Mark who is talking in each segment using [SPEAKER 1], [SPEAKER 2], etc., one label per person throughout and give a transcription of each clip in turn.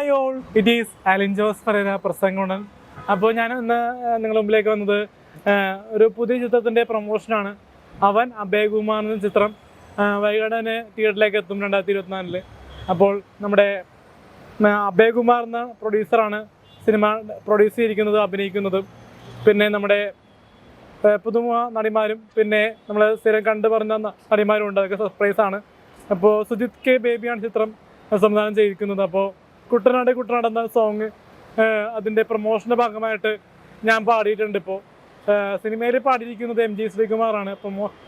[SPEAKER 1] Hi all, it is Alin Jose Pereira പ്രസംഗുണൻ. അപ്പോൾ ഞാൻ ഇന്ന് നിങ്ങളുടെ മുമ്പിലേക്ക് വന്നത് ഒരു പുതിയ ചിത്രത്തിൻ്റെ പ്രൊമോഷനാണ്. അവൻ അഭയകുമാർ എന്ന ചിത്രം വൈകാതെ തന്നെ തിയേറ്ററിലേക്ക് എത്തും 2024. അപ്പോൾ നമ്മുടെ അഭയകുമാർ എന്ന പ്രൊഡ്യൂസറാണ് സിനിമ പ്രൊഡ്യൂസ് ചെയ്തിരിക്കുന്നത്, അഭിനയിക്കുന്നത്. പിന്നെ നമ്മുടെ പുതുമുഖ നടിമാരും പിന്നെ നമ്മൾ സ്ഥിരം കണ്ടു പറഞ്ഞ നടിമാരും ഉണ്ട്. അതൊക്കെ സർപ്രൈസാണ്. അപ്പോൾ സുജിത് കെ ബേബിയാണ് ചിത്രം സംവിധാനം ചെയ്തിരിക്കുന്നത്. അപ്പോൾ കുട്ടനാട് കുട്ടനാട് എന്ന സോങ് അതിൻ്റെ പ്രൊമോഷൻ്റെ ഭാഗമായിട്ട് ഞാൻ പാടിയിട്ടുണ്ട്. ഇപ്പോൾ സിനിമയിൽ പാടിയിരിക്കുന്നത് MG ശ്രീകുമാറാണ്.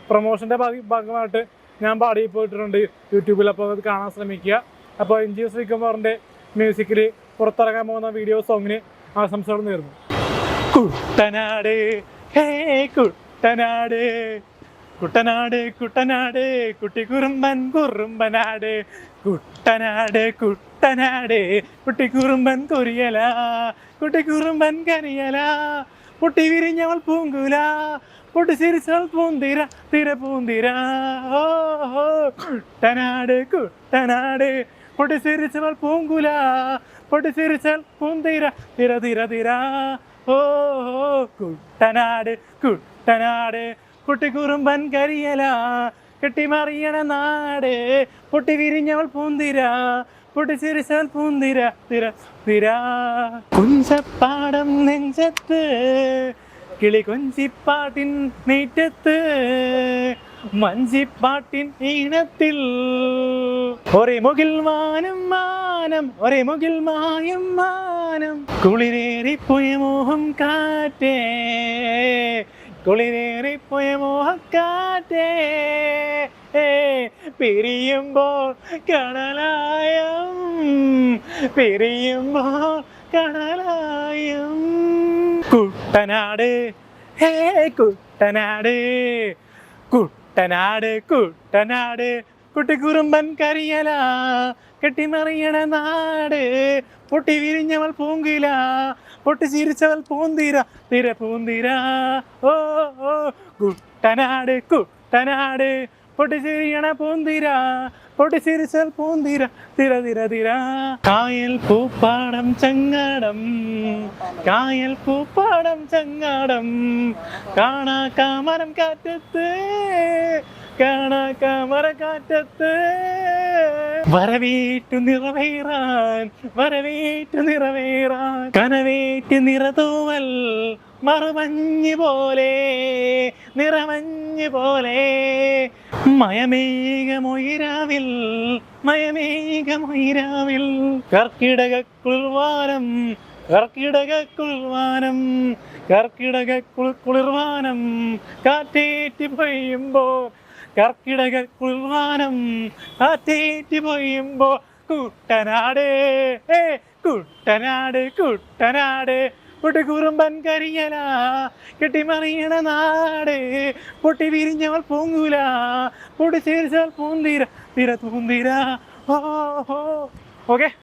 [SPEAKER 1] പ്രൊമോഷൻ്റെ ഭാഗമായിട്ട് ഞാൻ പോയിട്ടുണ്ട് യൂട്യൂബിൽ. അപ്പോൾ അത് കാണാൻ ശ്രമിക്കുക. അപ്പോൾ MG ശ്രീകുമാറിൻ്റെ മ്യൂസിക്കിൽ പുറത്തിറങ്ങാൻ പോകുന്ന വീഡിയോ സോങ്ങിന് ആശംസകൾ നേരുന്നു. കുട്ടനാട് ഹേ കുട്ടനാട്, കുട്ടനാട് കുട്ടനാട് കുട്ടി കുറുമ്പൻ കുറുമ്പനാട്, കുട്ടനാട് കുട്ടനാട് കുട്ടി കുറുമ്പൻ കൊരിയല, കുട്ടി കുറുമ്പൻ കരിയല, പൊട്ടി വിരിഞ്ഞവൾ പൂങ്കുല, പൊട്ടി ചിരിച്ചവൾ പൂന്തിര തിര പൂന്തിര. ഓ കുട്ടനാട് കുട്ടനാട് പൊട്ടി ചിരിച്ചവൾ പൂങ്കുല, പൊട്ടി ചിരിച്ചവൾ പൂന്തിര തിര തിര തിര. ഓ കുട്ടനാട് കുട്ടനാട് കുട്ടി കുറുമ്പൻ കരിയല, കെട്ടിമറിയണ നാട്, പൊട്ടി വിരിഞ്ഞവൾ പൂന്തിര, പൊട്ടി ചിരിച്ചവൾ പൂന്തിര തിര തിര. കുഞ്ചപ്പാടം നെഞ്ചത്ത് കിളി കൊഞ്ചിപ്പാട്ടിൻ നെയ്റ്റത്ത്, മഞ്ചിപ്പാട്ടിൻ ഈണത്തിൽ ഒരേ മുകിൽ മാനം മാനം, ഒരേ മുകിൽ മായം മാനം, കുളിരേറിപ്പോയ മോഹം കാറ്റേ, കുളിരേറിപ്പോയ മോഹക്കാറ്റേ, പിരിയുമ്പോൾ കടലായം, പിരിയുമ്പോൾ കടലായം. കുട്ടനാട് ഹേ കുട്ടനാട്, കുട്ടനാട് കുട്ടനാട് കുട്ടി കുറുമ്പൻ കരിയല, കെട്ടിമറിയണ നാട്, പൊട്ടി വിരിഞ്ഞവൾ പൂങ്കില, പൊട്ടി ചിരിച്ചവൾ പൂന്തിര തിര പൂന്തിര. ഓ ഓ കുട്ടനാട് കുട്ടനാട് പൊട്ടി ചിരിയണ പൂന്തിര, പൊട്ടി ചിരിച്ചവൾ പൂന്തിര തിര തിര തിര. കായൽ പൂപ്പാടം ചങ്ങാടം, കായൽ പൂപ്പാടം ചങ്ങാടം, കാണാ കാമരം കാറ്റത്ത്, കാണാ കാമരം കാറ്റത്ത്, വരവേറ്റു നിറവേറാൻ, വരവേറ്റു നിറവേറാൻ, കനവേറ്റു നിറതൂവൽ മറുമഞ്ഞ് പോലെ, നിറമഞ്ഞ് പോലെ, മയമേഘമൊയിരാവിൽ, മയമേഘമൊയിരാവിൽ, കർക്കിടക കുളിർവാനം, കർക്കിടക കുളിർവാനം, കർക്കിടക കുളിർവാനം, കാറ്റേറ്റി പൊയ്യുമ്പോൾ, കർക്കിടക കുളിർവാനം കാറ്റേറ്റി പൊയ്യുമ്പോൾ. കുട്ടനാട് കുട്ടനാട് കുട്ടനാട് പൊട്ടി കുറുമ്പൻ കരിയല, കെട്ടിമറിയണ നാട്, പൊട്ടി വിരിഞ്ഞവൾ പൂങ്കുല, പൊട്ടി ചേരിച്ചവൾ പൂന്തിര തിര പൂന്തിര. ഓ ഓക്കെ.